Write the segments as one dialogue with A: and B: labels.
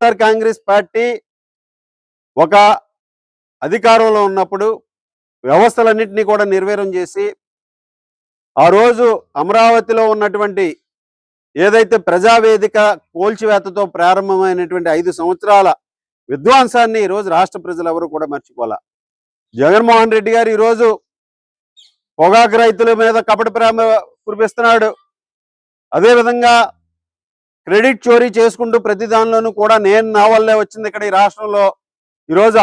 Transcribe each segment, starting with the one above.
A: YSR Congress party ఒక అధికారంలో ఉన్నప్పుడు వ్యవస్థలన్నింటినీ కూడా నిర్వీర్యం చేసి ఆ రోజు అమరావతిలో ఉన్నటువంటి ఏదైతే ప్రజావేదిక కూల్చివేతతో ప్రారంభమైనటువంటి 5 సంవత్సరాల విధ్వంసాన్ని ఈరోజు రాష్ట్ర ప్రజలు ఎవరు కూడా మర్చిపోలే. జగన్మోహన్ రెడ్డి గారు ఈరోజు పొగాకు రైతుల మీద కపట ప్రేమ కురిపిస్తున్నాడు. అదేవిధంగా క్రెడిట్ చోరీ చేసుకుంటూ ప్రతి దానిలోనూ కూడా నేను నా వల్లే వచ్చింది ఇక్కడ ఈ రాష్ట్రంలో, ఈరోజు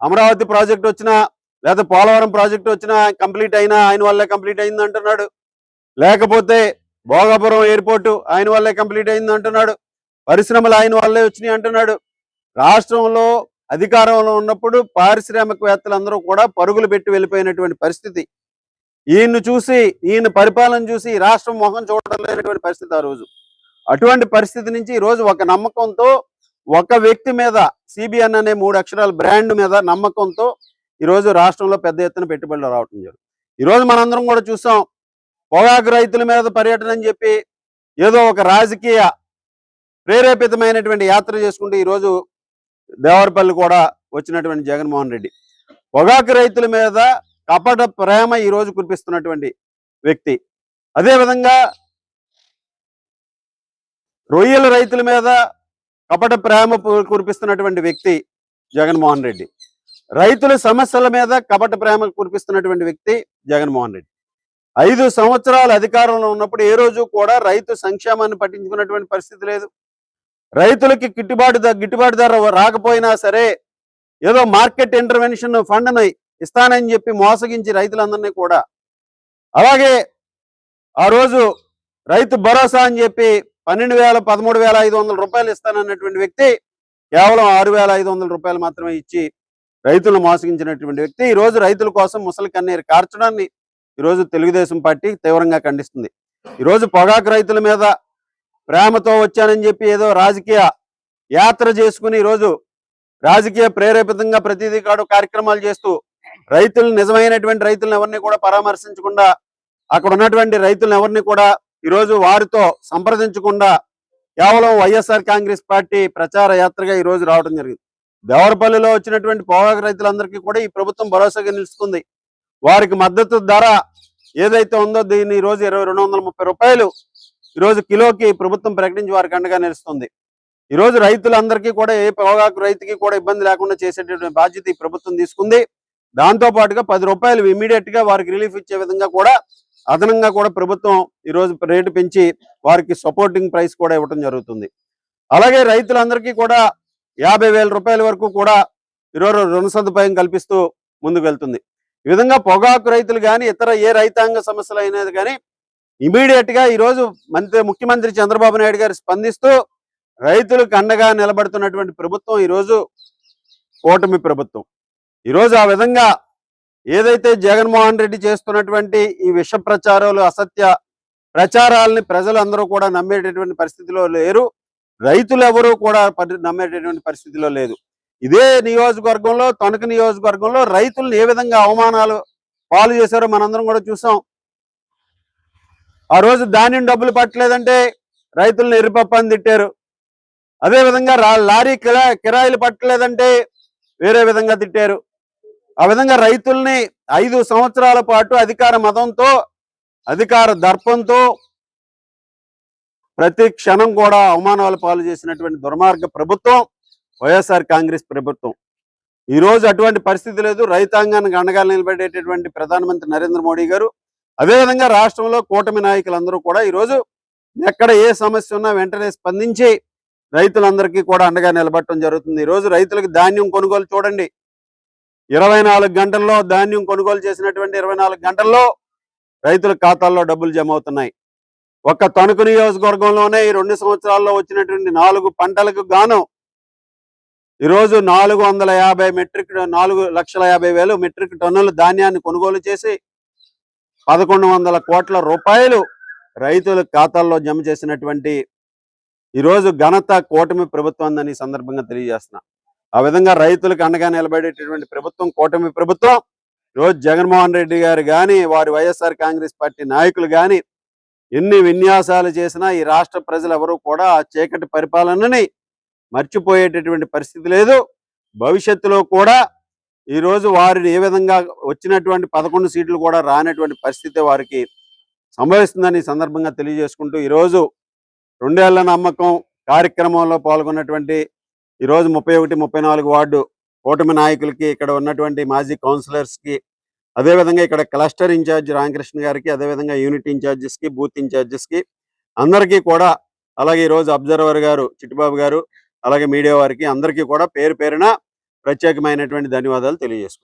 A: అమరావతి ప్రాజెక్ట్ వచ్చినా లేదా పోలవరం ప్రాజెక్ట్ వచ్చినా కంప్లీట్ అయినా ఆయన వల్లే కంప్లీట్ అయింది అంటున్నాడు, లేకపోతే భోగాపురం ఎయిర్పోర్టు ఆయన వల్లే కంప్లీట్ అయింది అంటున్నాడు, పరిశ్రమలు ఆయన వల్లే వచ్చినాయి అంటున్నాడు. రాష్ట్రంలో అధికారంలో ఉన్నప్పుడు పారిశ్రామికవేత్తలందరూ కూడా పరుగులు పెట్టి వెళ్ళిపోయినటువంటి పరిస్థితి. ఈయన పరిపాలన చూసి రాష్ట్రం మొహం చూడలేనటువంటి పరిస్థితి ఆ రోజు. అటువంటి పరిస్థితి నుంచి ఈరోజు ఒక నమ్మకంతో ఒక వ్యక్తి మీద సిబిఎన్ అనే 3 అక్షరాల బ్రాండ్ మీద నమ్మకంతో ఈరోజు రాష్ట్రంలో పెద్ద ఎత్తున పెట్టుబడులు రావటం జరుగుతుంది. ఈరోజు మనందరం కూడా చూసాం, పొగాకు రైతుల మీద పర్యటన అని చెప్పి ఏదో ఒక రాజకీయ ప్రేరేపితమైనటువంటి యాత్ర చేసుకుంటూ ఈరోజు దేవరపల్లి కూడా వచ్చినటువంటి జగన్మోహన్ రెడ్డి పొగాకు రైతుల మీద కపట ప్రేమ ఈరోజు కురిపిస్తున్నటువంటి వ్యక్తి. అదేవిధంగా రొయ్యల రైతుల మీద కపట ప్రేమ కురిపిస్తున్నటువంటి వ్యక్తి జగన్మోహన్ రెడ్డి. రైతుల సమస్యల మీద కపట ప్రేమ కురిపిస్తున్నటువంటి వ్యక్తి జగన్మోహన్ రెడ్డి. 5 సంవత్సరాలు అధికారంలో ఉన్నప్పుడు ఏ రోజు కూడా రైతు సంక్షేమాన్ని పట్టించుకున్నటువంటి పరిస్థితి లేదు. రైతులకి గిట్టుబాటు ధర రాకపోయినా సరే ఏదో మార్కెట్ ఇంటర్వెన్షన్ ఫండ్ని ఇస్తానని చెప్పి మోసగించి రైతులందరినీ కూడా, అలాగే ఆ రోజు రైతు భరోసా అని చెప్పి 13,500 రూపాయలు ఇస్తానన్నటువంటి వ్యక్తి కేవలం 6,500 రూపాయలు మాత్రమే ఇచ్చి రైతులను మోసగించినటువంటి వ్యక్తి ఈరోజు రైతుల కోసం ముసలి కన్నీరు కార్చడాన్ని ఈరోజు తెలుగుదేశం పార్టీ తీవ్రంగా ఖండిస్తుంది. ఈరోజు పొగాకు రైతుల మీద ప్రేమతో వచ్చానని చెప్పి ఏదో రాజకీయ యాత్ర చేసుకుని ఈరోజు రాజకీయ ప్రేరేపితంగా ప్రతిదీ కాడు కార్యక్రమాలు చేస్తూ నిజమైనటువంటి రైతులను ఎవరిని కూడా పరామర్శించకుండా, అక్కడ ఉన్నటువంటి రైతులను ఎవరిని కూడా ఈరోజు వారితో సంప్రదించకుండా కేవలం వైఎస్ఆర్ కాంగ్రెస్ పార్టీ ప్రచార యాత్రగా ఈరోజు రావడం జరిగింది. దేవరపల్లిలో వచ్చినటువంటి పొగాకు రైతులందరికీ కూడా ఈ ప్రభుత్వం భరోసాగా నిలుస్తుంది. వారికి మద్దతు ధర ఏదైతే ఉందో దీన్ని ఈరోజు 230 రూపాయలు ఈరోజు కిలోకి ప్రభుత్వం ప్రకటించి వారికి అండగా నిలుస్తుంది. ఈరోజు రైతులందరికీ కూడా ఏ పొగాకు రైతుకి కూడా ఇబ్బంది లేకుండా చేసేటటువంటి బాధ్యత ఈ ప్రభుత్వం తీసుకుంది. దాంతో పాటుగా 10 రూపాయలు ఇమీడియట్ గా వారికి రిలీఫ్ ఇచ్చే విధంగా కూడా అదనంగా కూడా ప్రభుత్వం ఈరోజు రేటు పెంచి వారికి సపోర్టింగ్ ప్రైస్ కూడా ఇవ్వడం జరుగుతుంది. అలాగే రైతులందరికీ కూడా 50,000 రూపాయల వరకు కూడా ఈరోజు రుణ సదుపాయం కల్పిస్తూ ముందుకు వెళ్తుంది. ఈ విధంగా పొగాకు రైతులు కానీ ఇతర ఏ రైతాంగ సమస్యలు అయినది కానీ ఇమీడియట్ గా ఈరోజు ముఖ్యమంత్రి చంద్రబాబు నాయుడు గారు స్పందిస్తూ రైతులకు అండగా నిలబడుతున్నటువంటి ప్రభుత్వం ఈరోజు కూటమి ప్రభుత్వం. ఈరోజు ఆ విధంగా ఏదైతే జగన్మోహన్ రెడ్డి చేస్తున్నటువంటి ఈ విష ప్రచారాలు, అసత్య ప్రచారాలని ప్రజలందరూ కూడా నమ్మేటటువంటి పరిస్థితిలో లేరు, రైతులు ఎవరూ కూడా నమ్మేటటువంటి పరిస్థితిలో లేదు. ఇదే నియోజకవర్గంలో, తణుకు నియోజకవర్గంలో రైతులను ఏ విధంగా అవమానాలు పాలు చేశారో మనందరం కూడా చూసాం. ఆ రోజు ధాన్యం డబ్బులు పట్టలేదంటే రైతులను ఎర్రిపప్పని తిట్టారు. అదేవిధంగా లారీ కిరాయిలు పట్టలేదంటే వేరే విధంగా తిట్టారు. ఆ విధంగా రైతుల్ని 5 సంవత్సరాల పాటు అధికార మదంతో, అధికార దర్పంతో ప్రతి క్షణం కూడా అవమానాలు పాలు చేసినటువంటి దుర్మార్గ ప్రభుత్వం వైఎస్ఆర్ కాంగ్రెస్ ప్రభుత్వం. ఈరోజు అటువంటి పరిస్థితి లేదు. రైతాంగానికి అండగా నిలబడేటటువంటి ప్రధానమంత్రి నరేంద్ర మోడీ గారు, అదేవిధంగా రాష్ట్రంలో కూటమి నాయకులందరూ కూడా ఈరోజు ఎక్కడ ఏ సమస్య ఉన్నా వెంటనే స్పందించి రైతులందరికీ కూడా అండగా నిలబడటం జరుగుతుంది. ఈరోజు రైతులకు ధాన్యం కొనుగోలు చూడండి, 24 గంటల్లో ధాన్యం కొనుగోలు చేసినటువంటి 24 గంటల్లో రైతుల ఖాతాల్లో డబ్బులు జమ అవుతున్నాయి. ఒక్క తణుకు నియోజకవర్గంలోనే ఈ 2 సంవత్సరాల్లో వచ్చినటువంటి 4 పంటలకు గాను ఈరోజు 4,50,000 మెట్రిక్ టన్నుల ధాన్యాన్ని కొనుగోలు చేసి 1,100 కోట్ల రూపాయలు రైతుల ఖాతాల్లో జమ చేసినటువంటి ఈరోజు ఘనత కూటమి ప్రభుత్వం అని సందర్భంగా తెలియజేస్తున్నా. ఆ విధంగా రైతులకు అండగా నిలబడేటటువంటి ప్రభుత్వం కూటమి ప్రభుత్వం. ఈరోజు జగన్మోహన్ రెడ్డి గారు కానీ, వారి వైఎస్ఆర్ కాంగ్రెస్ పార్టీ నాయకులు కానీ ఎన్ని విన్యాసాలు చేసినా ఈ రాష్ట్ర ప్రజలు ఎవరు కూడా ఆ చీకటి పరిపాలనని మర్చిపోయేటటువంటి పరిస్థితి లేదు. భవిష్యత్తులో కూడా ఈరోజు వారిని ఏ విధంగా వచ్చినటువంటి 11 సీట్లు కూడా రానటువంటి పరిస్థితి వారికి సంభవిస్తుందని ఈ సందర్భంగా తెలియజేసుకుంటూ, ఈరోజు 2 ఏళ్ల నమ్మకం కార్యక్రమంలో పాల్గొన్నటువంటి ఈరోజు 31, 34 వార్డు కూటమి నాయకులకి, ఇక్కడ ఉన్నటువంటి మాజీ కౌన్సిలర్స్కి, అదేవిధంగా ఇక్కడ క్లస్టర్ ఇన్ఛార్జ్ రామకృష్ణ గారికి, అదేవిధంగా యూనిట్ ఇన్ఛార్జెస్కి, బూత్ ఇన్ఛార్జెస్కి అందరికీ కూడా, అలాగే ఈరోజు అబ్జర్వర్ గారు చిట్టిబాబు గారు, అలాగే మీడియా వారికి అందరికీ కూడా పేరు పేరున ప్రత్యేకమైనటువంటి ధన్యవాదాలు తెలియజేసుకుంటాం.